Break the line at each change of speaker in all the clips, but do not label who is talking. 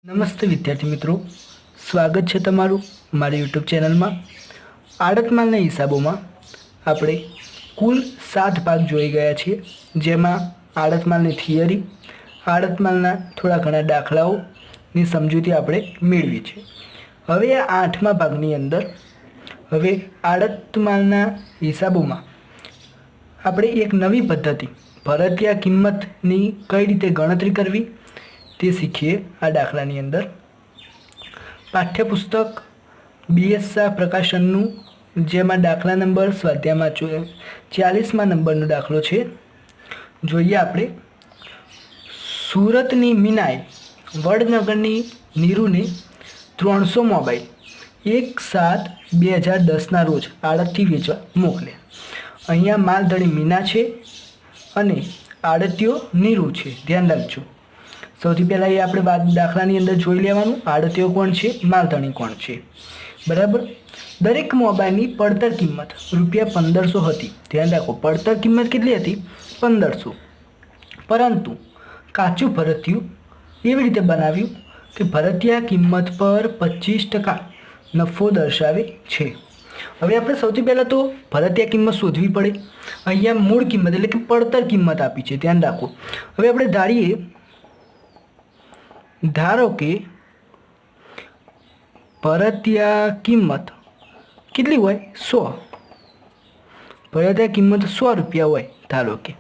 નમસ્તે વિદ્યાર્થી મિત્રો, સ્વાગત છે તમારું મારી યુટ્યુબ ચેનલમાં. આડત માલના હિસાબોમાં આપણે કુલ 7 ભાગ જોઈ ગયા છીએ, જેમાં આડત માલની થિયરી, આડત માલના થોડા ઘણા દાખલાઓની સમજૂતી આપણે મેળવી છે. હવે આ 8મા ભાગની અંદર હવે આડત માલના હિસાબોમાં આપણે એક નવી પદ્ધતિ ભરતીયા કિંમતની કઈ રીતે ગણતરી કરવી તે શીખીએ. આ દાખલાની અંદર પાઠ્યપુસ્તક BS શાહ પ્રકાશનનું, જેમાં દાખલા નંબર સ્વાધ્યાયમાં 40મા નંબરનો દાખલો છે. જોઈએ આપણે. સુરતની મીનાએ વડનગરની નીરુને 300 મોબાઈલ 1/7/2010ના રોજ આડતથી વેચવા મોકલ્યા. અહીંયા માલધણી મીના છે અને આડતીયો નીરુ છે. ધ્યાન રાખજો. સૌથી પહેલાં એ આપણે દાખલાની અંદર જોઈ લેવાનું, આડતીઓ કોણ છે, માલધણી કોણ છે. બરાબર. દરેક મોબાઈલની પડતર કિંમત ₹1500 હતી. ધ્યાન રાખો, પડતર કિંમત કેટલી હતી? 1500. પરંતુ કાચું ભરતીયું એવી રીતે બનાવ્યું કે ભરતીયા કિંમત પર 25% નફો દર્શાવે છે. હવે આપણે સૌથી પહેલાં તો ભરતીયા કિંમત શોધવી પડે. અહીંયા મૂળ કિંમત એટલે કે પડતર કિંમત આપી છે. ધ્યાન રાખો. હવે આપણે ધારો કે ભરતીયા કિંમત કેટલી હોય? 100. ભરતીયા કિંમત ₹100 હોય ધારો કે.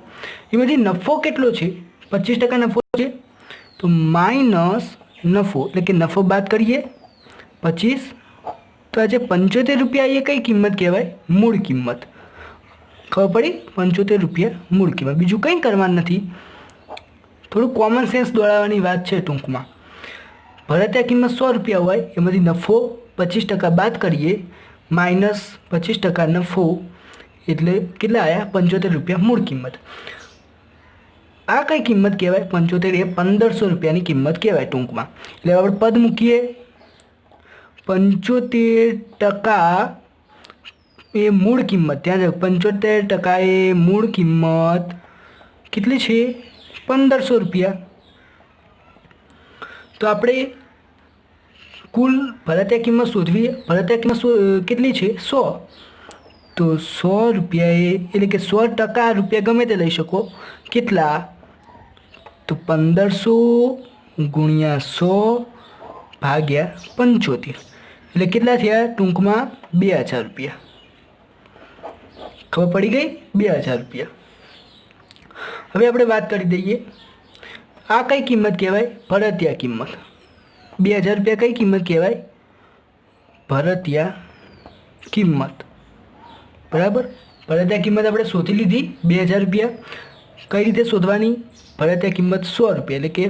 એમાંથી નફો કેટલો છે? 25% નફો છે. તો માઇનસ નફો એટલે કે નફો બાદ કરીએ 25. તો આજે ₹75 એ કઈ કિંમત કહેવાય? મૂળ કિંમત. ખબર પડી? ₹75 મૂળ કિંમત. બીજું કંઈ કરવાનું નથી, થોડું કોમન સેન્સ દોડાવવાની વાત છે ટૂંકમાં. ભરતીયા કિંમત ₹100 હોય, એમાંથી નફો 25% બાદ કરીએ, માઇનસ 25% નફો એટલે કેટલા આવ્યા? ₹75 મૂળ કિંમત. આ કઈ કિંમત કહેવાય? 75 એ ₹1500ની કિંમત કહેવાય ટૂંકમાં. એટલે આપણે પદ મૂકીએ. 75% એ મૂળ કિંમત. ત્યાં 75% એ મૂળ કિંમત કેટલી છે? ₹1500. તો આપણે કુલ ભરતીયા કિંમત શોધવી. ભરતીયા કિંમત કેટલી છે? 100. તો ₹100 એટલે કે 100% રૂપિયા ગમે તે લઈ શકો. કેટલા? તો 1500 ગુણ્યા 100 ભાગ્યા 75 એટલે કેટલા થયા? ટૂંકમાં ₹2000. ખબર પડી ગઈ? ₹2000. હવે આપણે વાત કરી દઈએ, આ કઈ કિંમત કહેવાય? ભરતીયા કિંમત. ₹2000 કઈ કિંમત કહેવાય? ભરતીયા કિંમત. બરાબર. ભરતીયા કિંમત આપણે શોધી લીધી ₹2000. કઈ રીતે શોધવાની? ભરતીયા કિંમત ₹100 એટલે કે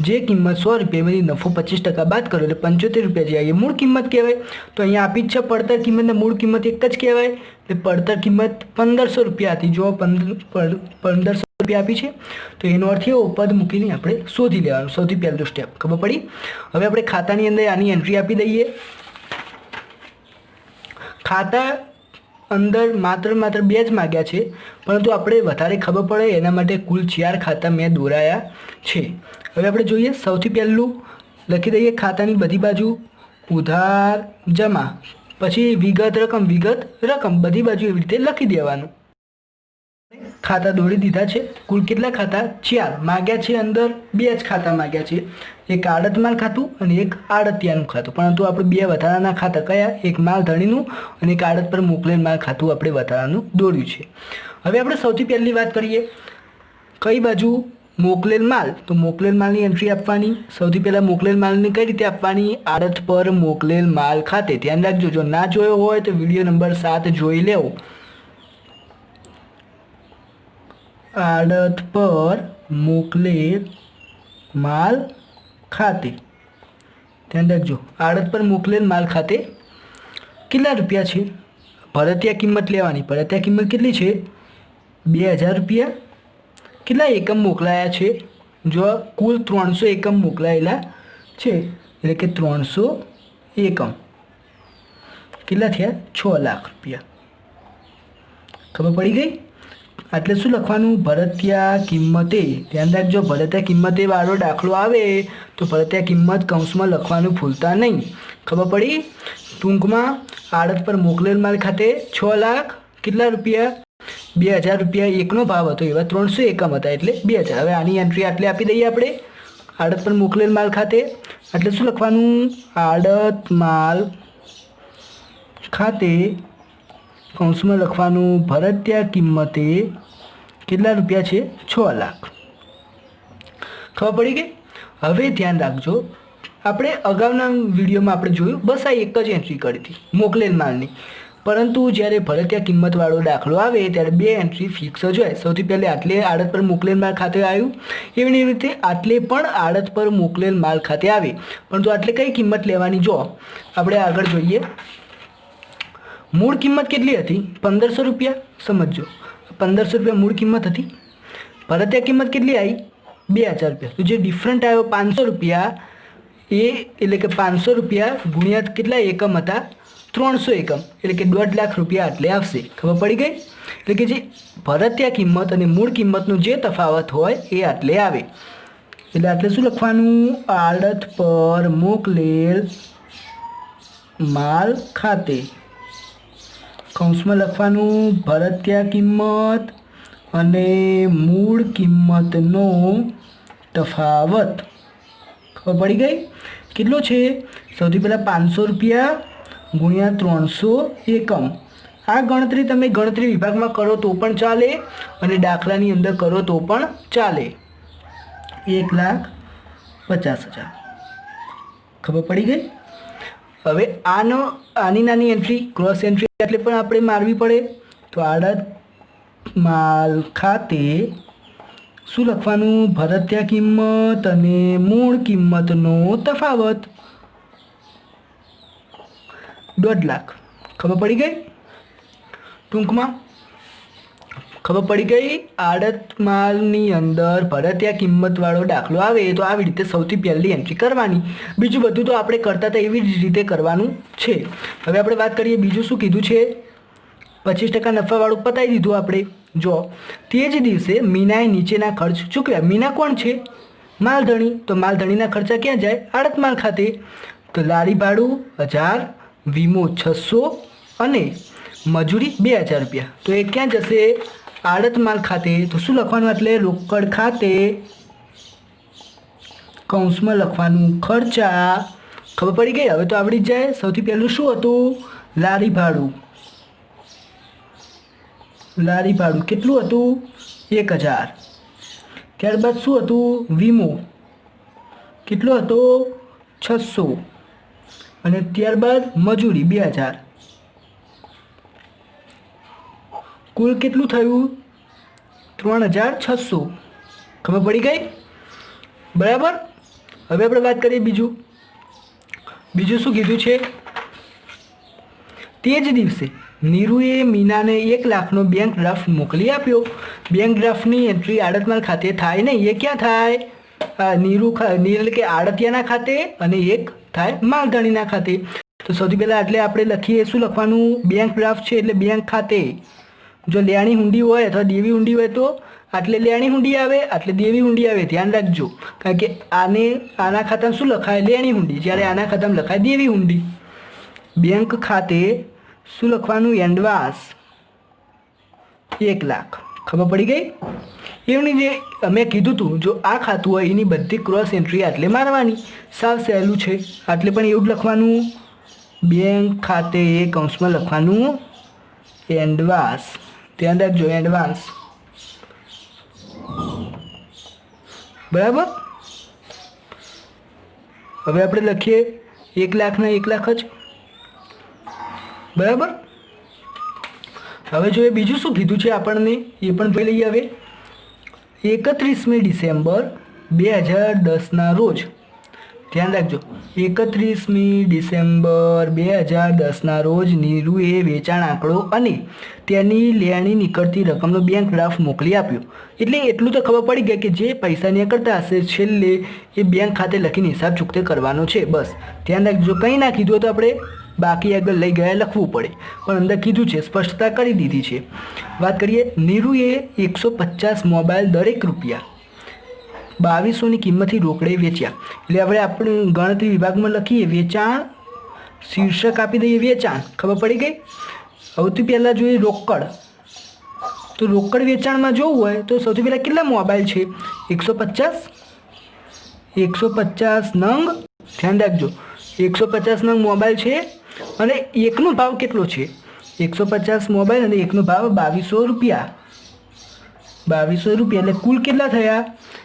જે કિંમત ₹100 એમાંથી નફો 25% બાદ કરો એટલે ₹75 જે આવી મૂળ કિંમત કહેવાય. તો અહીંયા આપી જ છે પડતર કિંમતને મૂળ કિંમત એક જ કહેવાય. એટલે પડતર કિંમત ₹1500 હતી. જો ₹1500 આપી છે, તો એનો અર્થ એવો પદ મૂકીને આપણે શોધી લેવાનું. સૌથી પહેલું સ્ટેપ. ખબર પડી? હવે આપણે ખાતાની અંદર આની એન્ટ્રી આપી દઈએ. ખાતા અંદર માત્ર 2 જ માગ્યા છે, પરંતુ આપણે વધારે ખબર પડે એના માટે કુલ 4 ખાતા મેં દોરાયા છે. હવે આપણે જોઈએ. સૌથી પહેલું લખી દઈએ ખાતાની બધી બાજુ ઉધાર જમા, પછી વિગત રકમ બધી બાજુ એવી રીતે લખી દેવાનું. ખાતા દોરી દીધા છે. કુલ કેટલા ખાતા? 4 માગ્યા છે. અંદર 2 જ ખાતા માગ્યા છે, એક આડત માલ ખાતું અને એક આડતિયાનું ખાતું. પરંતુ આપણે 2 વધારાના ખાતા કયા? એક માલધણીનું અને એક આડત પર મોકલેલ માલ ખાતું આપણે વધારાનું દોર્યું છે. હવે આપણે સૌથી પહેલી વાત કરીએ, કઈ બાજુ મોકલેલ માલ. તો મોકલેલ માલની એન્ટ્રી આપવાની. સૌથી પહેલાં મોકલેલ માલની કઈ રીતે આપવાની? આડત પર મોકલેલ માલ ખાતે. ધ્યાન રાખજો, જો ના જોયો હોય તો વિડીયો નંબર 7 જોઈ લેવો. આડત પર મોકલેલ માલ ખાતે. ધ્યાન રાખજો, આડત પર મોકલેલ માલ ખાતે કેટલા રૂપિયા છે? ભરતીયા કિંમત લેવાની. ભરતીયા કિંમત કેટલી છે? ₹2000. કેટલા એકમ મોકલાયા છે? જો કુલ 300 એકમ મોકલાયેલા છે, એટલે કે 300 એકમ કેટલા થયા? ₹6 લાખ. ખબર પડી ગઈ? એટલે શું લખવાનું? ભરતિયા કિંમતે. ધ્યાન રાખજો, ભરતિયા કિંમતે વાળો દાખલો આવે તો ભરતિયા કિંમત કૌંસમાં લખવાનું ભૂલતા નહીં. ખબર પડી? ટૂંકમાં આડત પર મોકલેલ માલ ખાતે 6 લાખ કેટલા રૂપિયા? 2000 રૂપિયા એકનો ભાવ હતો, એવા 300 એકમ હતા એટલે 2000. હવે આની એન્ટ્રી આટલે આપી દઈએ આપણે. આડત પર મોકલેલ માલ ખાતે એટલે શું લખવાનું? આડત માલ ખાતે કૌંસમાં લખવાનું ભરતિયા કિંમતે કેટલા રૂપિયા છે? 6 લાખ. ખબર પડી ગઈ? હવે ધ્યાન રાખજો, આપણે અગાઉના વિડીયોમાં આપણે જોયું બસ આ એક જ એન્ટ્રી કરી હતી મોકલેલ માલની, પરંતુ જ્યારે ભરતિયા કિંમતવાળો દાખલો આવે ત્યારે 2 એન્ટ્રી ફિક્સ જ હોય. સૌથી પહેલે આટલે આડત પર મોકલેલ માલ ખાતે આવ્યું, એવી રીતે આટલે પણ આડત પર મોકલેલ માલ ખાતે આવે, પરંતુ આટલે કઈ કિંમત લેવાની? જો આપણે આગળ જોઈએ, મૂળ કિંમત કેટલી હતી? 1500 રૂપિયા. સમજો, 1500 રૂપિયા મૂળ કિંમત હતી. ભરતિયા કિંમત કેટલી આવી? 2000 રૂપિયા. તો જે ડિફરન્ટ આવ્યો 500 રૂપિયા, એ એટલે કે 500 રૂપિયા ગુણ્યા કેટલા એકમ હતા? 300 એકમ, એટલે કે 1.5 લાખ રૂપિયા આટલે આવશે. ખબર પડી ગઈ? એટલે કે જે ભરતિયા કિંમત અને મૂળ કિંમતનો જે તફાવત હોય એ આટલે આવે. એટલે આટલે શું લખવાનું? આડત પર મોકલેલ માલ ખાતે કૌંસમાં લખવાનું ભરતિયા કિંમત અને મૂળ કિંમતનો તફાવત. ખબર પડી ગઈ? કેટલો છે? સૌથી પહેલાં 500 રૂપિયા ગુણ્યા 300 એકમ. આ ગણતરી તમે ગણતરી વિભાગમાં કરો તો પણ ચાલે અને દાખલાની અંદર કરો તો પણ ચાલે. 1,50,000. ખબર પડી ગઈ? હવે આની નાની એન્ટ્રી ક્રોસ એન્ટ્રી એટલે પણ આપણે મારવી પડે. તો આડત માલ ખાતે શું લખવાનું? ભરતિયા કિંમત અને મૂળ કિંમતનો તફાવત 1.5 લાખ. ખબર પડી ગઈ? ટૂંકમાં ખબર પડી ગઈ? આડત માલની અંદર ભરતિયા કિંમતવાળો દાખલો આવે તો આવી રીતે સૌથી પહેલી એન્ટ્રી કરવાની. બીજું બધું તો આપણે કરતા હતા એવી જ રીતે કરવાનું છે. હવે આપણે વાત કરીએ બીજું શું કીધું છે? 25% નફાવાળું પતાવી દીધું આપણે. જો તે જ દિવસે મીનાએ નીચેના ખર્ચ ચૂકવ્યા. મીના કોણ છે? માલધણી. તો માલધણીના ખર્ચા ક્યાં જાય? આડત માલ ખાતે. તો લારી ભાડું 1000, વીમો 600 અને મજૂરી 2000 રૂપિયા. તો એ ક્યાં જશે? આડત માલ ખાતે. તો શું લખવાનું? એટલે રોકડ ખાતે કૌંસમાં લખવાનું ખર્ચા. ખબર પડી ગઈ? હવે તો આવડી જ જાય. સૌથી પહેલું શું હતું? લારી ભાડું. લારી ભાડું કેટલું હતું? 1000. ત્યારબાદ શું હતું? વીમો કેટલો હતો? 600 અને ત્યારબાદ મજૂરી 2000. કુલ કેટલું થયું? 3600. ખબર પડી ગઈ? બરાબર. હવે આપણે વાત કરીએ બીજું શું કીધું છે? તે જ દિવસે નીરુએ મીનાને 1 લાખનો બેંક ડ્રાફ્ટ મોકલી આપ્યો. બેંક ડ્રાફ્ટની એન્ટ્રી આડત માલ ખાતે થાય નહીં. એ ક્યાં થાય? નીરુ એટલે કે આડતિયાના ખાતે અને એક થાય માલધણીના ખાતે. તો સૌથી પહેલાં એટલે આપણે લખીએ શું લખવાનું? બેંક ડ્રાફ્ટ છે એટલે બેંક ખાતે. જો લેણી હુંડી હોય અથવા દેવી હુંડી હોય તો આટલે લેણી હુંડી આવે, આટલે દેવી હુંડી આવે. ધ્યાન રાખજો, કારણ કે આના ખાતામાં શું લખાય? લેણી હુંડી, જ્યારે આના ખાતામાં લખાય દેવી હુંડી. બેંક ખાતે શું લખવાનું? એડવાન્સ 1 લાખ. ખબર પડી ગઈ? એમની જે અમે કીધું હતું, જો આ ખાતું હોય એની બધી ક્રોસ એન્ટ્રી આટલે મારવાની. સાવ સહેલું છે. આટલે પણ એવું જ લખવાનું. બેંક ખાતે કૌંસમાં લખવાનું એડવાન્સ. ધ્યાન રાખજો, એડવાન્સ. બરાબર. હવે આપણે લખીએ 1 લાખના 1 લાખ જ. બરાબર. હવે જોઈએ બીજું શું કીધું છે આપણને એ પણ જોઈ લઈએ. હવે 31મી ડિસેમ્બર 2010ના રોજ, ધ્યાન રાખજો, 31મી ડિસેમ્બર 2010ના રોજ નીરુએ વેચાણ આંકડો અને તેની લેણી નીકળતી રકમનો બેંક ડ્રાફ્ટ મોકલી આપ્યો. એટલે એટલું તો ખબર પડી ગઈ કે જે પૈસા નીકળતા હશે છેલ્લે એ બેંક ખાતે લખીને હિસાબ ચૂકતે કરવાનો છે. બસ ધ્યાન રાખજો. કંઈ ના કીધું તો આપણે બાકી આગળ લઈ ગયા લખવું પડે, પણ અંદર કીધું છે, સ્પષ્ટતા કરી દીધી છે. વાત કરીએ, નીરુએ 150 મોબાઈલ દરેક રૂપિયા 2200ની કિંમતથી રોકડે વેચ્યા. એટલે હવે આપણે ગણતરી વિભાગમાં લખીએ વેચાણ, શીર્ષક આપી દઈએ વેચાણ. ખબર પડી ગઈ. સૌથી પહેલાં જોઈએ રોકડ. તો રોકડ વેચાણમાં જોવું હોય તો સૌથી પહેલાં કેટલા મોબાઈલ છે? 150 નંગ. ધ્યાન રાખજો, 150 નંગ મોબાઈલ છે અને એકનો ભાવ કેટલો છે? 150 મોબાઈલ અને એકનો ભાવ 2200 રૂપિયા. 2200 રૂપિયા એટલે કુલ કેટલા થયા?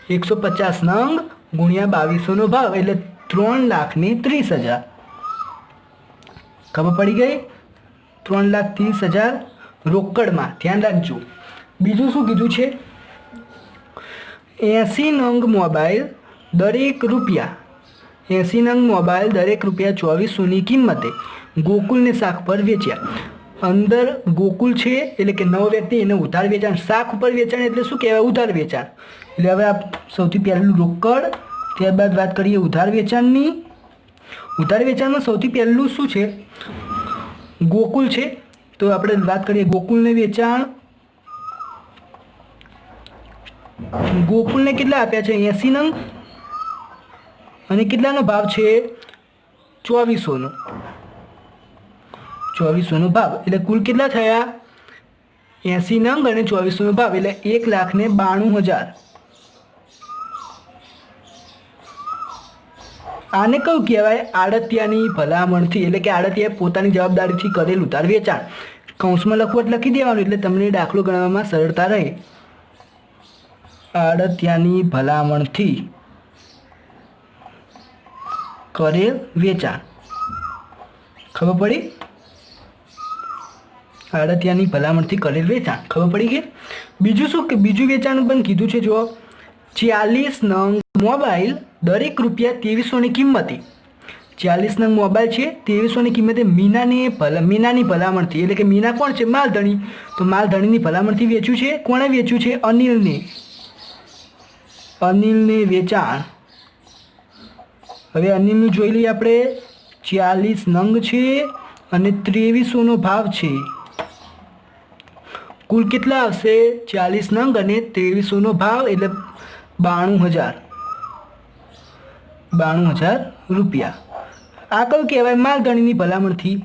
150 નંગ ગુણ્યા 2200નો ભાવ એટલે 3,30,000. ખબર પડી ગઈ? 3,30,000 રોકડમાં. ધ્યાન રાખજો. બીજું શું કીધું છે? 80 નંગ મોબાઈલ દરેક રૂપિયા 80 નંગ મોબાઈલ દરેક રૂપિયા 2400ની કિંમતે ગોકુલને શાક પર વેચ્યા. અંદર ગોકુલ છે એટલે કે નવો વ્યક્તિ, એને ઉધાર વેચાણ. શાક ઉપર વેચાણ એટલે શું કહેવાય? ઉધાર વેચાણ. એટલે હવે આ સૌથી પહેલું રોકડ, ત્યારબાદ વાત કરીએ ઉધાર વેચાણની. ઉધાર વેચાણમાં સૌથી પહેલું શું છે? ગોકુલ છે. તો આપણે વાત કરીએ ગોકુલને વેચાણ. ગોકુલને કેટલા આપ્યા છે? 80 નંગ અને કેટલાનો ભાવ છે? 2400નો. 2400નો ભાવ એટલે કુલ કેટલા થયા? 80 નંગ અને 2400નો ભાવ એટલે 1,92,000. આને કયું કહેવાય? આડતિયાની ભલામણથી. એટલે કે આડતિયાએ પોતાની જવાબદારીથી કરેલ ઉધાર વેચાણ. કૌંસમાં લખવું લખી દેવાનું એટલે તમને દાખલો ગણવામાં સરળતા રહે. આડતિયાની ભલામણથી કરેલ વેચાણ. ખબર પડી? આડતિયાની ભલામણથી કરેલ વેચાણ. ખબર પડી ગઈ? બીજું શું? કે બીજું વેચાણ પણ કીધું છે. જો 40 નંગ મોબાઈલ દરેક રૂપિયા 2300ની કિંમતે. 40 નંગ મોબાઈલ છે 2300ની કિંમતે મીનાની ભલામણથી. એટલે કે મીના કોણ છે? માલધણી. તો માલધણીની ભલામણથી વેચ્યું છે. કોણે વેચ્યું છે? અનિલને વેચાણ. હવે અનિલનું જોઈ લઈએ આપણે. 40 નંગ છે અને 2300નો ભાવ છે. કુલ કેટલા આવશે? 40 નંગ અને 2300નો ભાવ એટલે 92,000 રૂપિયા. આ કયું કહેવાય? માલધણીની ભલામણથી.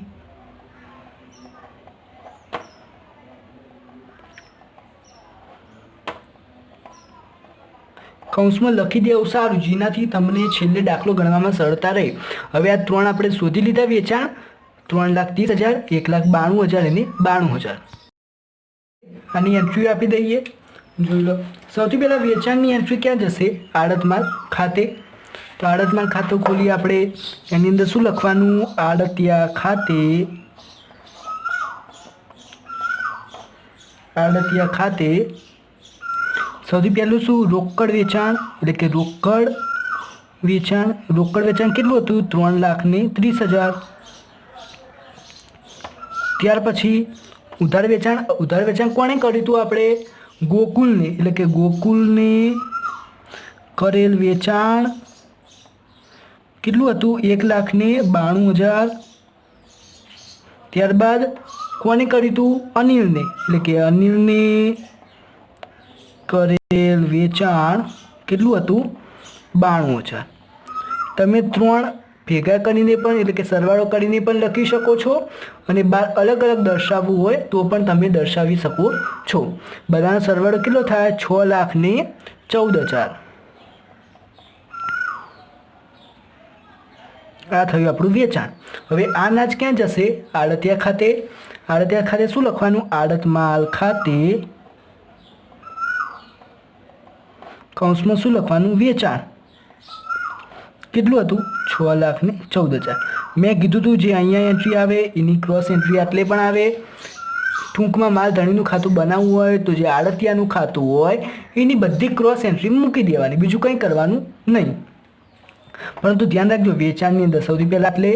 કૌંસમાં લખી દેવું સારું, જેનાથી તમને છેલ્લે દાખલો ગણવામાં સરળતા રહે. હવે આ ત્રણ આપણે શોધી લીધા વેચાણ. 3,30,000, 1,92,000 અને 92,000. આની એન્ટ્રી આપી દઈએ. જોઈ લો. સૌથી પહેલાં વેચાણની એન્ટ્રી ક્યાં જશે? આડતમાલ ખાતે. તો આડતમાલ ખાતું ખોલીએ આપણે. એની અંદર શું લખવાનું? આડતિયા ખાતે સૌથી પહેલું શું? રોકડ વેચાણ. એટલે કે રોકડ વેચાણ કેટલું હતું? 3,30,000. ત્યાર પછી ઉધાર વેચાણ કોણે કર્યું હતું? આપણે ગોકુલને. એટલે કે ગોકુલને કરેલ વેચાણ કેટલું હતું? 1,92,000. ત્યારબાદ કોને કર્યું હતું? અનિલને. એટલે કે અનિલને કરેલ વેચાણ કેટલું હતું? 92,000. તમે ત્રણ ભેગા કરીને પણ એટલે કે સરવાળો કરીને પણ લખી શકો છો અને બાર અલગ અલગ દર્શાવવું હોય તો પણ તમે દર્શાવી શકો છો. બધાનો સરવાળો કેટલો થાય? 6,14,000. આ થયું આપણું વેચાણ. હવે આ અનાજ ક્યાં જશે? આડતિયા ખાતે. આડતિયા ખાતે શું લખવાનું? આડતમાલ ખાતે કૌંસમાં શું લખવાનું? વેચાણ. કેટલું હતું? 6,14,000. મેં કીધું હતું જે અહીંયા એન્ટ્રી આવે એની ક્રોસ એન્ટ્રી આટલે પણ આવે. ટૂંકમાં માલધણીનું ખાતું બનાવવું હોય તો જે આડતિયાનું ખાતું હોય એની બધી ક્રોસ એન્ટ્રી મૂકી દેવાની, બીજું કંઈ કરવાનું નહીં. પરંતુ ધ્યાન રાખજો, વેચાણની અંદર સૌથી પહેલાં એટલે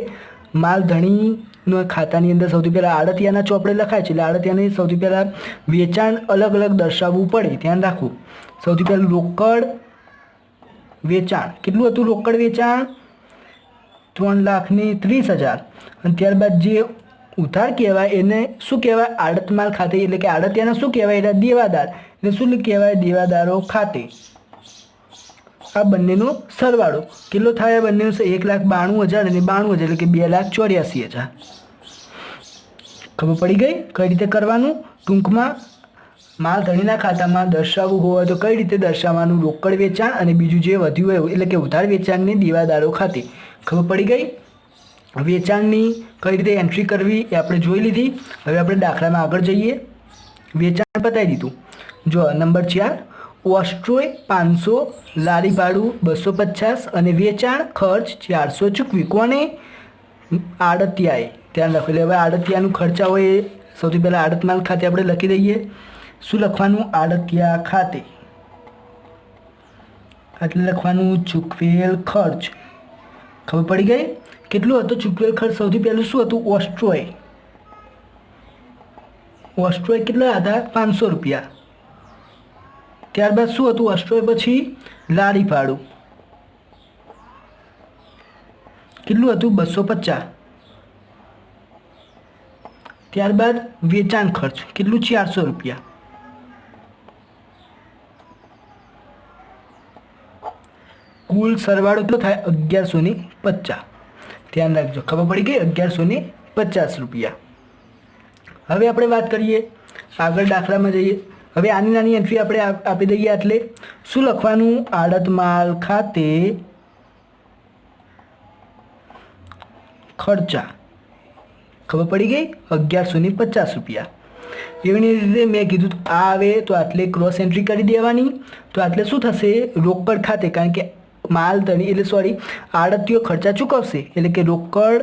માલધણીના ખાતાની અંદર સૌથી પહેલાં આડતિયાના ચોપડે લખાય છે. એટલે આડતિયાને સૌથી પહેલાં વેચાણ અલગ અલગ દર્શાવવું પડે. ધ્યાન રાખવું. સૌથી પહેલું રોકડ વેચાણ કેટલું હતું? રોકડ વેચાણ 3,30,000 અને ત્યારબાદ જે ઉધાર કહેવાય એને શું કહેવાય? આડત માલ ખાતે, એટલે કે આડતિયાને શું કહેવાય? એટલે દેવાદાર, એટલે શું કહેવાય? દેવાદારો ખાતે. આ બંનેનો સરવાળો કેટલો થાય? બંનેનો 1,92,000 અને 92,000 એટલે કે 2,84,000. ખબર પડી ગઈ કઈ રીતે કરવાનું? ટૂંકમાં માલધણીના ખાતામાં દર્શાવવું હોય તો કઈ રીતે દર્શાવવાનું? રોકડ વેચાણ અને બીજું જે વધ્યું હોય એટલે કે ઉધાર વેચાણને દેવાદારો ખાતે. ખબર પડી ગઈ? વેચાણની કઈ રીતે એન્ટ્રી કરવી એ આપણે જોઈ લીધી. હવે આપણે દાખલામાં આગળ જઈએ. વેચાણ પતાવી દીધું. જો નંબર 4, ઓસ્ટ્રોય 500, લારી ભાડું 250 અને વેચાણ ખર્ચ 400 ચૂકવી. કોને? આડતિયાએ. ધ્યાન રાખો. એટલે હવે આડતિયાનું ખર્ચા હોય એ સૌથી પહેલાં આડત માલ ખાતે આપણે લખી દઈએ. શું લખવાનું? આડતિયા ખાતે. એટલે લખવાનું ચૂકવેલ ખર્ચ. ખબર પડી ગઈ? કેટલું હતું ચૂકવેલ ખર્ચ? સૌથી પહેલું શું હતું? ઓસ્ટ્રોય. ઓસ્ટ્રોય કેટલા હતા? 500 રૂપિયા. ત્યારબાદ શું હતું? ઓસ્ટ્રોય પછી લારી ભાડું કેટલું હતું? 250. ત્યારબાદ વેચાણ ખર્ચ કેટલું? 400 રૂપિયા. કુલ સરવાળો કેટલો થાય? 1150. ધ્યાન રાખજો. ખબર પડી ગઈ? 1150 રૂપિયા. હવે આપણે વાત કરીએ આગળ દાખલામાં જઈએ. હવે આની નાની એન્ટ્રી આપણે આપી દઈએ. એટલે શું લખવાનું? આડત માલ ખાતે ખર્ચા. ખબર પડી ગઈ? 1150 રૂપિયા. એવી રીતે મેં કીધું આ આવે તો આટલે ક્રોસ એન્ટ્રી કરી દેવાની. તો આટલે શું થશે? રોકડ ખાતે, કારણ કે માલધણી એટલે આડતીઓ ખર્ચા ચૂકવશે એટલે કે રોકડ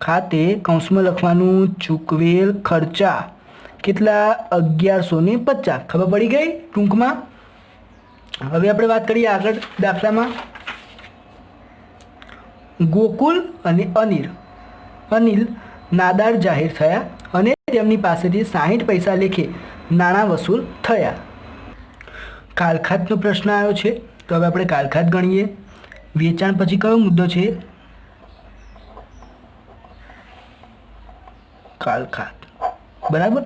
ખાતે કૌંસમાં લખવાનું ચૂકવેલ ખર્ચા કેટલા? 1150. ખબર પડી ગઈ ટૂંકમાં? હવે આપણે વાત કરીએ આગળ દાખલામાં. ગોકુલ અને અનિલ નાદાર જાહેર થયા અને તેમની પાસેથી 60 પૈસા લેખે નાણાં વસૂલ થયા. કાલખાતનો પ્રશ્ન આવ્યો છે. તો હવે આપણે કાલખાત ગણીએ. વેચાણ પછી કયો મુદ્દો છે? કાલખાત. બરાબર.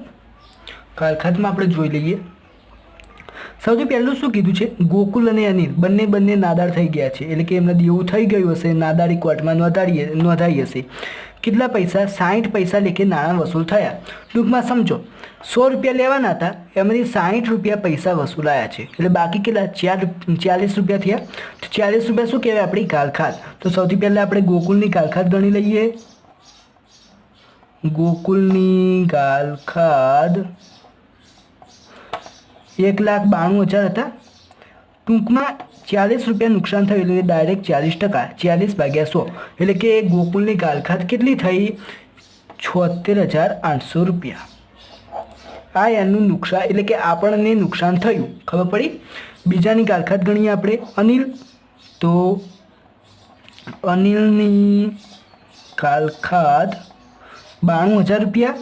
કાલખાતમાં આપણે જોઈ લઈએ. સૌથી પહેલું શું કીધું છે? ગોકુલ અને અનિલ બંને નાદાર થઈ ગયા છે એટલે કે એમને દેવું થઈ ગયું હશે. નાદારી કોર્ટમાં નોંધાઈ હશે. કેટલા પૈસા? 60 પૈસા લેખે નાણાં વસૂલ થયા. ટૂંકમાં સમજો 100 રૂપિયા લેવાના હતા, એમાંથી 60 રૂપિયા પૈસા વસૂલાયા છે એટલે બાકી કેટલા? 40 રૂપિયા થયા. તો 40 રૂપિયા શું કહેવાય? આપણી કાલખાત. તો સૌથી પહેલાં આપણે ગોકુલની કાલખાત ગણી લઈએ. ગોકુલની કાલખાત 1,92,000 હતા. ટૂંકમાં 40 રૂપિયા નુકસાન થયું એટલે ડાયરેક્ટ 40%, 40/100 એટલે કે ગોકુલની કાલખાત કેટલી થઈ? 76,800 રૂપિયા. આ એનું નુકસાન એટલે કે આપણને નુકસાન થયું. ખબર પડી? બીજાની કાલખાત ગણીએ આપણે. અનિલ. તો અનિલની કાલખાત 92,000 રૂપિયા.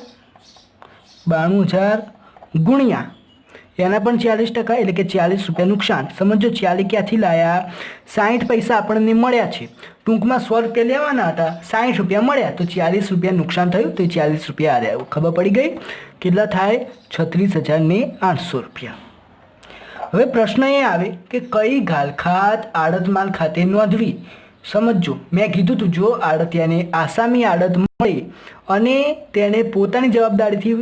92,000 ગુણ્યા એના પણ 40% એટલે કે 40 રૂપિયા નુકસાન. સમજો 40 ક્યાંથી લાયા? 60 પૈસા આપણને મળ્યા છે. ટૂંકમાં 100 રૂપિયા લેવાના હતા, 60 રૂપિયા મળ્યા તો 40 રૂપિયા નુકસાન થયું તો 40 રૂપિયા આવ્યા. ખબર પડી ગઈ? કેટલા થાય? 36,800 રૂપિયા. હવે પ્રશ્ન એ આવે કે કઈ કાલખાત આડત માલ ખાતે નોંધવી? સમજો મેં કીધું તું જો આડતિયાને આસામી આડત મળે અને તેને પોતાની જવાબદારીથી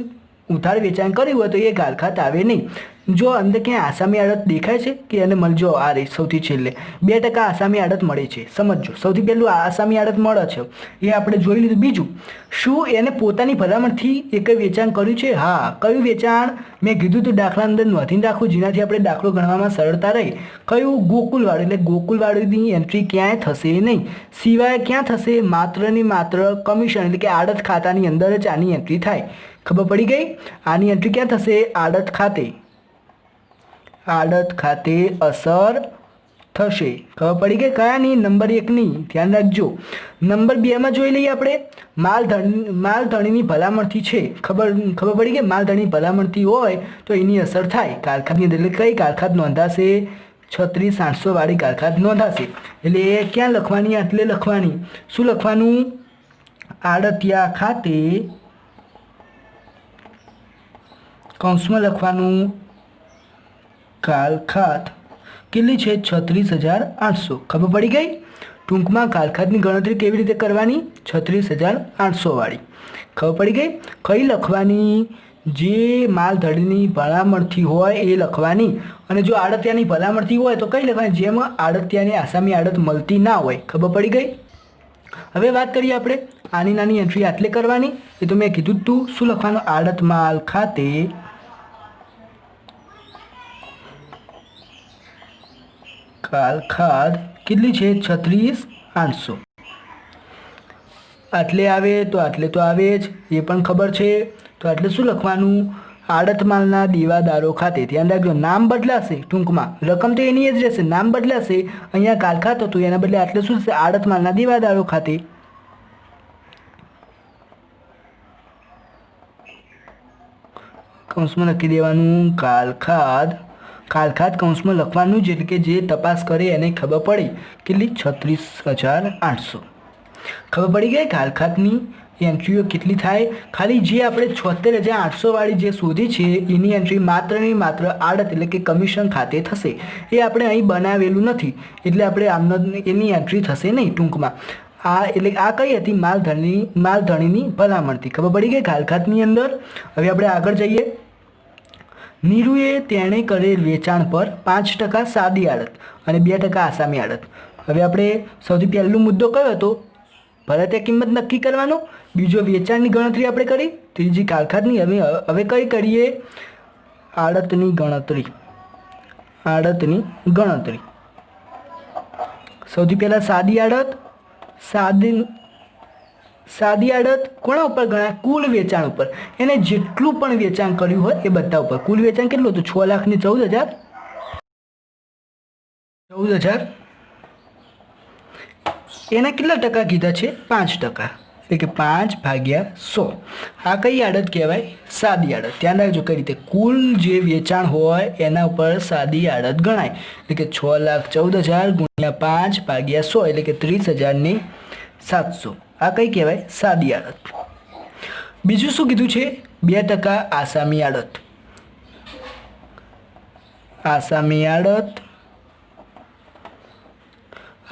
ઉધાર વેચાણ કર્યું હોય તો એ કાલખાત આવે નહીં. જો અંદર ક્યાંય આસામી આડત દેખાય છે કે એને મળજો આ રે સૌથી છેલ્લે 2% આસામી આડત મળે છે. સમજો સૌથી પહેલું આસામી આડત મળે છે એ આપણે જોઈ લીધું. બીજું શું એને પોતાની ભલામણથી એક વેચાણ કર્યું છે? હા. કયું વેચાણ? મેં કીધું તું દાખલા અંદર નોંધીને રાખવું જેનાથી આપણે દાખલો ગણવામાં સરળતા રહે. કયું? ગોકુલવાળું. એટલે ગોકુલવાળુની એન્ટ્રી ક્યાંય થશે નહીં. સિવાય ક્યાં થશે? માત્ર ને માત્ર કમિશન એટલે કે આડત ખાતાની અંદર જ આની એન્ટ્રી થાય. ખબર પડી ગઈ? આની એન્ટ્રી ક્યાં થશે? આડત ખાતે. આડત ખાતે અસર થશે. ખબર પડી ગઈ? કયાની? નંબર 1ની. ધ્યાન રાખજો. નંબર 2માં જોઈ લઈએ આપણે. માલધણીની ભલામણથી છે. ખબર પડી ગઈ? માલધણી ભલામણથી હોય તો એની અસર થાય કાલખાતની અંદર. એટલે કઈ કાલખાત નોંધાશે? 36,800 વાળી કારખાત નોંધાશે. એટલે એ ક્યાં લખવાની? આટલે લખવાની. શું લખવાનું? આડતિયા ખાતે કૌંસમાં લખવાનું કારખાત કેટલી છે? 36,800. ખબર પડી ગઈ? ટૂંકમાં કારખાતની ગણતરી કેવી રીતે કરવાની? 36,800 વાળી. ખબર પડી ગઈ? કઈ લખવાની? જે માલધણીની ભલામણથી હોય એ લખવાની. અને જો આડતિયાની ભલામણથી હોય તો કઈ લખવાની? જેમાં આડતિયાની આસામી આડત મળતી ના હોય. ખબર પડી ગઈ? હવે વાત કરીએ આપણે આની નાની એન્ટ્રી આટલે કરવાની. એ તો મેં કીધું તું. શું લખવાનું? આડત માલ ખાતે કારખાત કેટલી છે? 36,800. આટલે આવે તો આટલે તો આવે જ, એ પણ ખબર છે. તો આટલે શું લખવાનું? આડત માલના દેવાદારો ખાતે. ધ્યાન રાખજો, નામ બદલાશે. ટૂંકમાં રકમ તો એની જ રહેશે, નામ બદલાશે. અહીંયા કારખાત હતું એના બદલે આટલે શું થશે? આડત માલના દેવાદારો ખાતે. કૌંસમાં લખી દેવાનું કારખાત. કારખાત કૌંસમાં લખવાનું જ, એટલે કે જે તપાસ કરે એને ખબર પડી. કેટલી? 36,800. ખબર પડી ગઈ? કારખાતની એન્ટ્રીઓ કેટલી થાય? ખાલી જે આપણે 76,800 વાળી જે શોધી છે એની એન્ટ્રી માત્ર ને માત્ર આડત એટલે કે કમિશન ખાતે થશે. એ આપણે અહીં બનાવેલું નથી એટલે આપણે આમનો એની એન્ટ્રી થશે નહીં. ટૂંકમાં આ એટલે આ કઈ હતી? માલધણીની ભલામણથી. ખબર પડી ગઈ કારખાતની અંદર. હવે આપણે આગળ જઈએ. નીરુએ તેણે કરેલ વેચાણ પર 5% સાદી આડત અને 2% આસામી આડત. હવે આપણે સૌથી પહેલો મુદ્દો કયો હતો? ભલાતે કિંમત નક્કી કરવાનો. બીજો વેચાણની ગણતરી આપણે કરી. ત્રીજી કારખાતની. હવે કઈ કરીએ? આડતની ગણતરી. આડતની ગણતરી. સૌથી પહેલાં સાદી આડત. સાદી આડત કોના ઉપર ગણાય? કુલ વેચાણ ઉપર. એને જેટલું પણ વેચાણ કર્યું હોય એ બધા ઉપર. કુલ વેચાણ કેટલું હતું? 6,14,000. એના કેટલા ટકા કીધા છે? 5%. એટલે કે 5/100. આ કઈ આડત કહેવાય? સાદી આડત. ધ્યાન રાખજો કઈ રીતે. કુલ જે વેચાણ હોય એના ઉપર સાદી આડત ગણાય. એટલે કે 6,14,000 ગુણ્યા 5/100 એટલે કે 30,700. આ કઈ કહેવાય? સાદી આડત. બીજું શું કીધું છે? 2% આસામી આડત. આસામી આડત.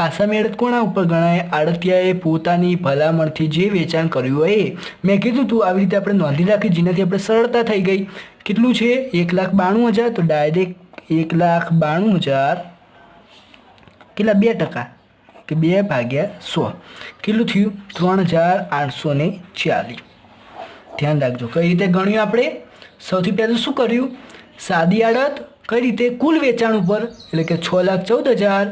આસામી આડત કોના ઉપર ગણાય? આડતિયાએ પોતાની ભલામણથી જે વેચાણ કર્યું હોય એ. મેં કીધું તું આવી રીતે આપણે નોંધી રાખી, જેનાથી આપણે સરળતા થઈ ગઈ. કેટલું છે? 1,92,000. તો ડાયરેક્ટ 1,92,000 કેટલા? 2%. કે 2/100 કેટલું થયું? 3,840. ધ્યાન રાખજો કઈ રીતે ગણ્યું આપણે. સૌથી પહેલું શું કર્યું? સાદી આડત. કઈ રીતે? કુલ વેચાણ ઉપર. એટલે કે 6,14,000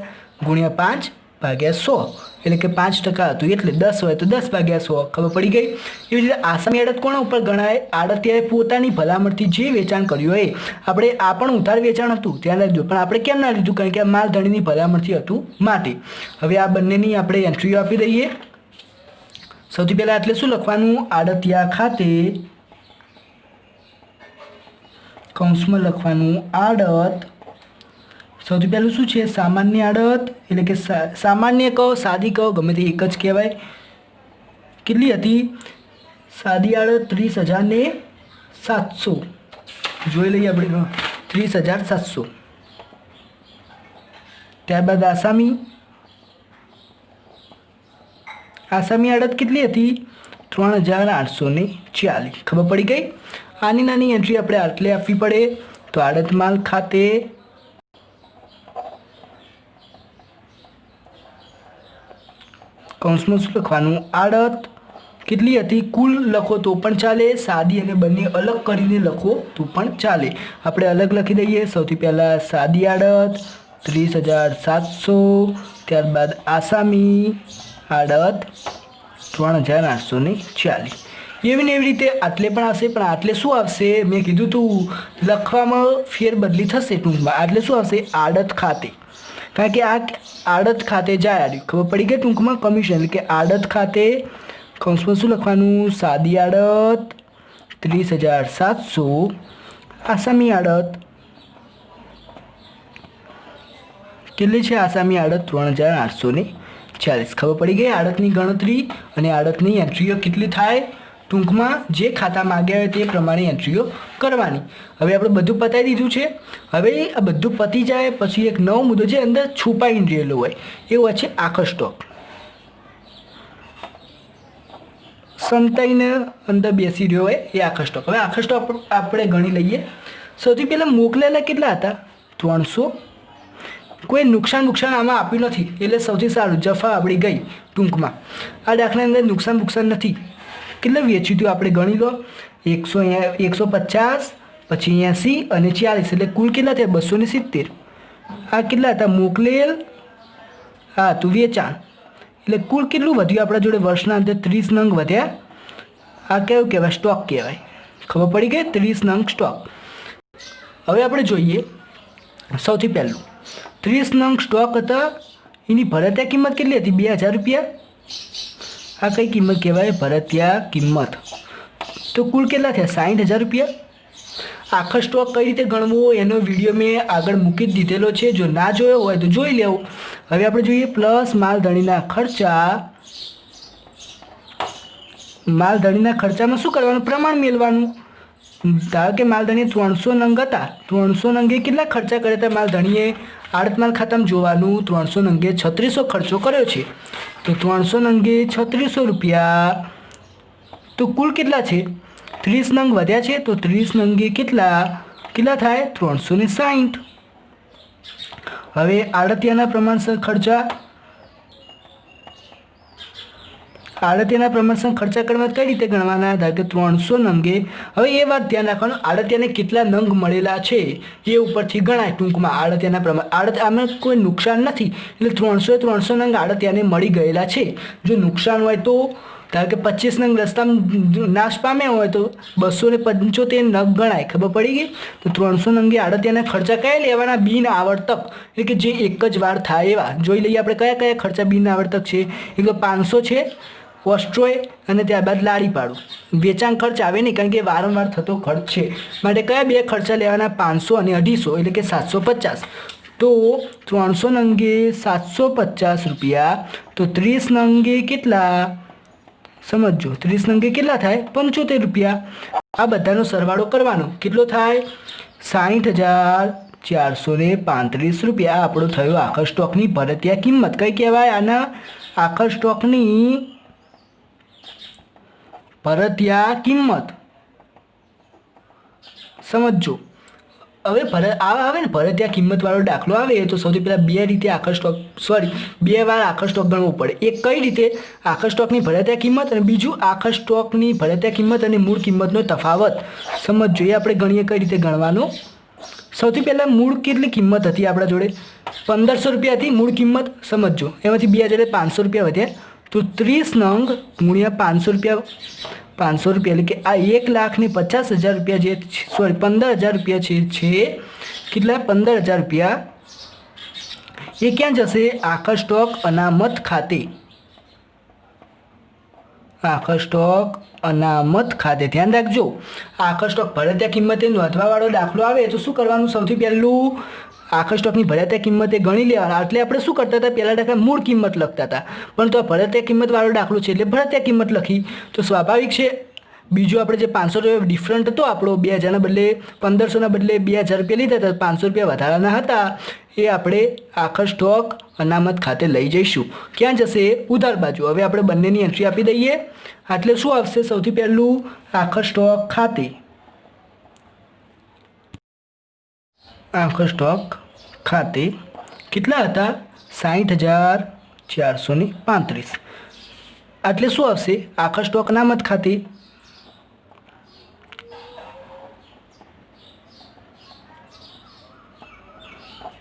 ગુણ્યા 5/100 એટલે કે 5% હતું એટલે 10 હોય તો 10/100. ખબર પડી ગઈ? એવી રીતે આસામી આડત કોના ઉપર ગણાય? આડતિયાએ પોતાની ભલામણથી જે વેચાણ કર્યું હોય. આપણે આ પણ ઉધાર વેચાણ હતું, ધ્યાન રાખજો. પણ આપણે કેમ ના લીધું? કારણ કે આ માલધણીની ભલામણથી હતું માટે. હવે આ બંનેની આપણે એન્ટ્રીઓ આપી દઈએ. સૌથી પહેલાં એટલે શું લખવાનું? આડતિયા ખાતે કૌંસમાં લખવાનું આડત. સૌથી પહેલું શું છે? સામાન્ય આડત. એટલે કે સામાન્ય કહો સાદી કહો ગમે તે એક જ કહેવાય. કેટલી હતી? સાદી આડત 30,700. જોઈ લઈએ આપણે. 30,700. ત્યારબાદ આસામી. આસામી આડત કેટલી હતી? 3,840. ખબર પડી ગઈ? આની નાની એન્ટ્રી આપણે આટલે આપવી પડે. તો આડત માલ ખાતે કૌંસમાં શું લખવાનું? આડત કેટલી હતી? કુલ લખો તો પણ ચાલે, સાદી અને બંને અલગ કરીને લખો તો પણ ચાલે. આપણે અલગ લખી દઈએ. સૌથી પહેલાં સાદી આડત 30,700. ત્યારબાદ આસામી આડત 3,840. એવી ને એવી રીતે આટલે પણ આવશે. પણ આટલે શું આવશે? મેં કીધું તું લખવામાં ફેરબદલી થશે. ટૂંકમાં આટલે શું આવશે? આડત ખાતે. કારણ કે આ આડત ખાતે જાય આવ્યું. ખબર પડી ગઈ? ટૂંકમાં કમિશન એટલે કે આડત ખાતે કૌંસમાં શું લખવાનું? સાદી આડત 30,700. આસામી આડત કેટલી છે આસામી આડત? 3840. ખબર પડી ગઈ આડતની ગણતરી અને આડતની એન્ટ્રીઓ કેટલી થાય? ટૂંકમાં જે ખાતા માગ્યા હોય તે પ્રમાણે એન્ટ્રીઓ કરવાની. હવે આપણે બધું પતાવી દીધું છે. હવે આ બધું પતી જાય પછી એક નવો મુદ્દો જે અંદર છુપાઈને રહેલો હોય એ હોય છે આખો સ્ટોક. સંતાઈને અંદર બેસી રહ્યો હોય એ આખો સ્ટોક. હવે આખો સ્ટોક આપણે ગણી લઈએ. સૌથી પહેલાં મોકલેલા કેટલા હતા? 300. કોઈ નુકસાન આમાં આપ્યું નથી એટલે સૌથી સારું, જફા આપણી ગઈ. ટૂંકમાં આ દાખલાની અંદર નુકસાન નથી. કેટલે વેચ્યું હતું આપણે ગણી લો. 150, પછી 80 અને 40 એટલે કુલ કેટલા થયા? 270. આ કેટલા હતા? મોકલેલ. હા તું વેચાણ એટલે કુલ કેટલું વધ્યું આપણા જોડે? વર્ષના અંદર 30 નંગ વધ્યા. આ કેવું કહેવાય? સ્ટોક કહેવાય. ખબર પડી ગઈ? 30 નંગ સ્ટોક. હવે આપણે જોઈએ સૌથી પહેલું 30 નંગ સ્ટોક હતા. એની ભરતિયા કિંમત કેટલી હતી? 2000 રૂપિયા. આ કઈ કિંમત કહેવાય? ભરતિયા કિંમત. તો કુલ કેટલા થયા? 60,000 રૂપિયા. આખો સ્ટોક કઈ રીતે ગણવો એનો વિડીયો મેં આગળ મૂકી જ દીધેલો છે, જો ના જોયો હોય તો જોઈ લેવો. હવે આપણે જોઈએ પ્લસ માલધણીના ખર્ચા. માલધણીના ખર્ચામાં શું કરવાનું? પ્રમાણ મેળવાનું. ધારો કે માલધણીએ 300 નંગ હતા. 300 નંગે કેટલા ખર્ચા કર્યા હતા માલધણીએ? આડત માલ ખાતામાં જોવાનું. 300 નંગે 3600 ખર્ચો કર્યો છે. તો 300 નંગે 3600 રૂપિયા. તો કુલ કેટલા છે? 30 નંગ વધ્યા છે તો 30 નંગે કેટલા થાય? 360. હવે આડતિયાના પ્રમાણસર ખર્ચા. આડતિયાના પ્રમાણસર ખર્ચા કરવા કઈ રીતે ગણવાના? ધારો કે 300 નંગે. હવે એ વાત ધ્યાન રાખવાનું, આડતિયાને કેટલા નંગ મળેલા છે એ ઉપરથી ગણાય. ટૂંકમાં આડતિયાના પ્રમાણ આમાં કોઈ નુકસાન નથી એટલે 300 નંગ આડતિયાને મળી ગયેલા છે. જો નુકસાન હોય તો ધારો કે 25 નંગ રસ્તામાં નાશ પામ્યા હોય તો 275 નંગ ગણાય. ખબર પડી ગઈ? તો 300 નંગે આડતિયાના ખર્ચા કયા લેવાના? બિન આવર્તક એટલે કે જે એક જ વાર થાય એવા. જોઈ લઈએ આપણે કયા કયા ખર્ચા બિન આવર્તક છે. એક તો 500 છે વસ્ટ્રોય અને ત્યારબાદ લારી પાડું. વેચાણ ખર્ચ આવે નહીં કારણ કે વારંવાર થતો ખર્ચ છે. માટે કયા બે ખર્ચા લેવાના? 500 અને 250 એટલે કે 750. તો 300 નંગે 750 રૂપિયા. તો 30 નંગે કેટલા? સમજો 30 નંગે કેટલા થાય? 75 રૂપિયા. આ બધાનો સરવાળો કરવાનો. કેટલો થાય? 60,435 રૂપિયા. આપણો થયો આખા સ્ટોકની ભરતિયા કિંમત. કઈ કહેવાય આના? આખા સ્ટોકની ભરતિયા કિંમત. સમજો. હવે આવે ને ભરતિયા કિંમતવાળો દાખલો આવે તો સૌથી પહેલાં બે રીતે આખા સ્ટોક બે વાર આખા સ્ટોક ગણવો પડે. એક કઈ રીતે? આખા સ્ટોકની ભરતિયા કિંમત અને બીજું આખા સ્ટોકની ભરતિયા કિંમત અને મૂળ કિંમતનો તફાવત. સમજો એ આપણે ગણીએ કઈ રીતે ગણવાનું. સૌથી પહેલાં મૂળ કેટલી કિંમત હતી આપણા જોડે? 1500 રૂપિયા હતી મૂળ કિંમત. સમજો એમાંથી 2500 રૂપિયા વધ્યા તો 30 નંગ ગુણ્યા 500 રૂપિયા. 500 રૂપિયા એટલે કે આ 1,50,000 રૂપિયા જે 15,000 રૂપિયા છે કેટલા? 15,000 રૂપિયા. એ ક્યાં જશે? આખા સ્ટોક અનામત ખાતે. આખા સ્ટોક અનામત ખાતે. ધ્યાન રાખજો આખા સ્ટોક ભરતિયા કિંમતે નોંધવાવાળો દાખલો આવે તો શું કરવાનું? સૌથી પહેલું આખા સ્ટોકની ભરતિયા કિંમતે ગણી લેવાના. એટલે આપણે શું કરતા હતા? પહેલા દાખલા મૂળ કિંમત લખતા હતા, પણ તો આ ભરતિયા કિંમતવાળો દાખલો છે એટલે ભરતિયા કિંમત લખી તો સ્વાભાવિક છે. બીજું આપણે જે 500 રૂપિયા ડિફરન્ટ હતો આપણો 2000ના બદલે 1500ના બદલે 2000 રૂપિયા લીધા હતા, 500 રૂપિયા વધારાના હતા એ આપણે આખા સ્ટોક અનામત ખાતે લઈ જઈશું. ક્યાં જશે? ઉધાર બાજુ. હવે આપણે બંનેની એન્ટ્રી આપી દઈએ એટલે શું આવશે? સૌથી પહેલું આખા સ્ટોક ખાતે. આખો સ્ટોક ખાતે કેટલા હતા? 60,435. એટલે શું આવશે? આખા સ્ટોક અનામત ખાતે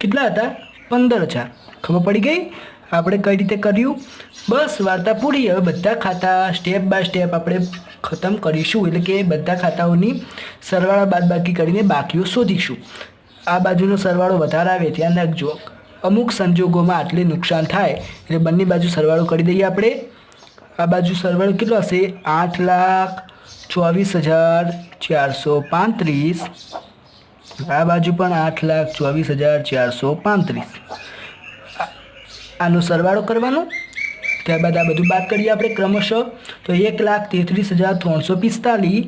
કેટલા હતા? 15,000. ખબર પડી ગઈ? આપણે કઈ રીતે કર્યું? બસ વાર્તા પૂરી. હવે બધા ખાતા સ્ટેપ બાય સ્ટેપ આપણે ખતમ કરીશું એટલે કે બધા ખાતાઓની સરવાળા બાદબાકી કરીને બાકીઓ શોધીશું. આ બાજુનો સરવાળો વધારે આવે ધ્યાન રાખજો. અમુક સંજોગોમાં આટલે નુકસાન થાય એટલે બંને બાજુ સરવાળો કરી દઈએ આપણે. આ બાજુ સરવાળો કેટલો હશે? 8,24,435. આ બાજુ પણ 8,24,435. આનો સરવાળો કરવાનો, ત્યારબાદ આ બધું બાદ કરીએ આપણે ક્રમશઃ. તો 1,33,345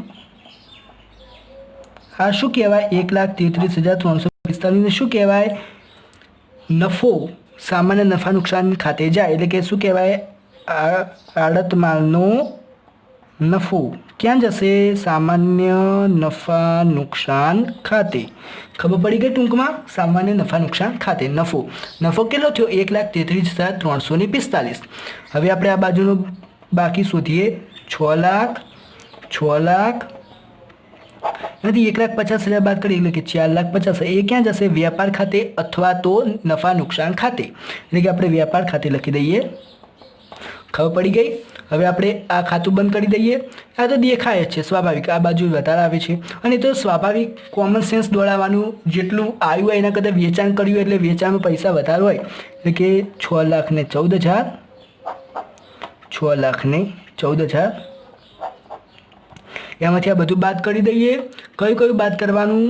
આ શું કહેવાય? 1,33,345 શું કહેવાય? નફો સામાન્ય નફા નુકસાન ખાતે જાય, એટલે કે શું કહેવાય? આડત માલનો નફો ક્યાં જશે? સામાન્ય નફા નુકસાન ખાતે. ખબર પડી ગઈ ટૂંકમાં? સામાન્ય નફા નુકસાન ખાતે નફો કેટલો થયો? 1,33,345. હવે આપણે આ બાજુનું બાકી શોધીએ. 6 લાખ નથી, 1,50,000 બાદ કરીએ એટલે કે 4,50,000. એ ક્યાં જશે? વ્યાપાર ખાતે અથવા તો નફા નુકસાન ખાતે, એટલે કે આપણે વ્યાપાર ખાતે લખી દઈએ. ખબર પડી ગઈ? હવે આપણે આ ખાતું બંધ કરી દઈએ. આ તો દેખાય જ છે, સ્વાભાવિક. આ બાજુ વધારે આવે છે અને તો સ્વાભાવિક કોમન સેન્સ દોડાવવાનું. જેટલું આવ્યું હોય એના કરતાં વેચાણ કર્યું એટલે વેચાણમાં પૈસા વધારે હોય, એટલે કે 6,14,000. 6,14,000 એમાંથી આ બધું બાદ કરી દઈએ. કયું બાદ કરવાનું?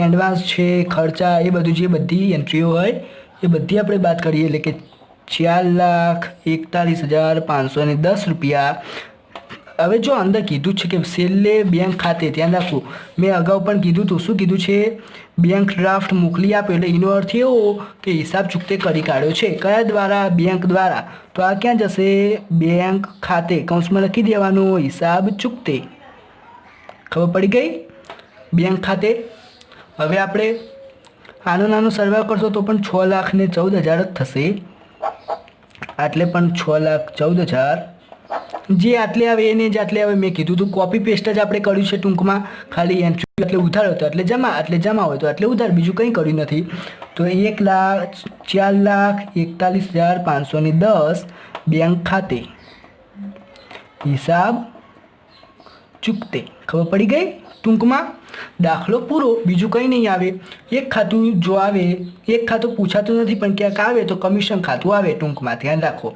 એડવાન્સ છે, ખર્ચા, એ બધું જે બધી એન્ટ્રીઓ હોય એ બધી આપણે બાદ કરીએ, એટલે કે 4,41,510 રૂપિયા. હવે જો અંદર કીધું છે કે છેલ્લે બેંક ખાતે, ધ્યાન રાખવું, મેં અગાઉ પણ કીધું હતું. શું કીધું છે? બેંક ડ્રાફ્ટ મોકલી આપ્યો, એટલે એનો અર્થ એવો કે હિસાબ ચૂકતે કરી કાઢ્યો છે. કયા દ્વારા? બેંક દ્વારા. તો આ ક્યાં જશે? બેંક ખાતે. કૌંસમાં લખી દેવાનું હિસાબ ચૂકતે. ખબર પડી ગઈ? બેંક ખાતે. હવે આપણે આનો નાનો સરવાળો કરશો તો પણ 6,14,000 જ થશે. આટલે પણ 6,14,000 જે આટલે આવે એને જ આટલે આવે. મેં કીધું હતું કોપી પેસ્ટ જ આપણે કર્યું છે ટૂંકમાં. ખાલી એન્ટ્રી એટલે ઉધાર હતો એટલે જમા, એટલે જમા હોય તો એટલે ઉધાર, બીજું કંઈ કર્યું નથી. તો 4,41,510 બેંક ખાતે હિસાબ ચૂકતે. ખબર પડી ગઈ ટૂંકમાં? દાખલો પૂરો, બીજું કંઈ નહીં આવે. એક ખાતું જો આવે, એક ખાતું પૂછાતું નથી પણ ક્યાંક આવે તો કમિશન ખાતું આવે ટૂંકમાં, ધ્યાન રાખો.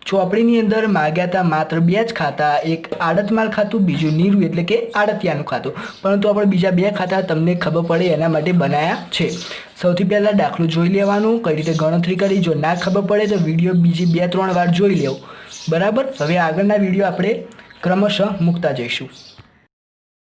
ચોપડીની અંદર માગ્યા હતા માત્ર 2 જ ખાતા, એક આડત માલ ખાતું, બીજું નીરું એટલે કે આડતિયાનું ખાતું. પરંતુ આપણે બીજા 2 ખાતા તમને ખબર પડે એના માટે બનાવ્યા છે. સૌથી પહેલાં દાખલો જોઈ લેવાનું, કઈ રીતે ગણતરી કરી. જો ના ખબર પડે તો વિડીયો બીજી 2-3 વાર જોઈ લેવું, બરાબર. હવે આગળના વિડીયો આપણે ક્રમશઃ મૂકતા જઈશું.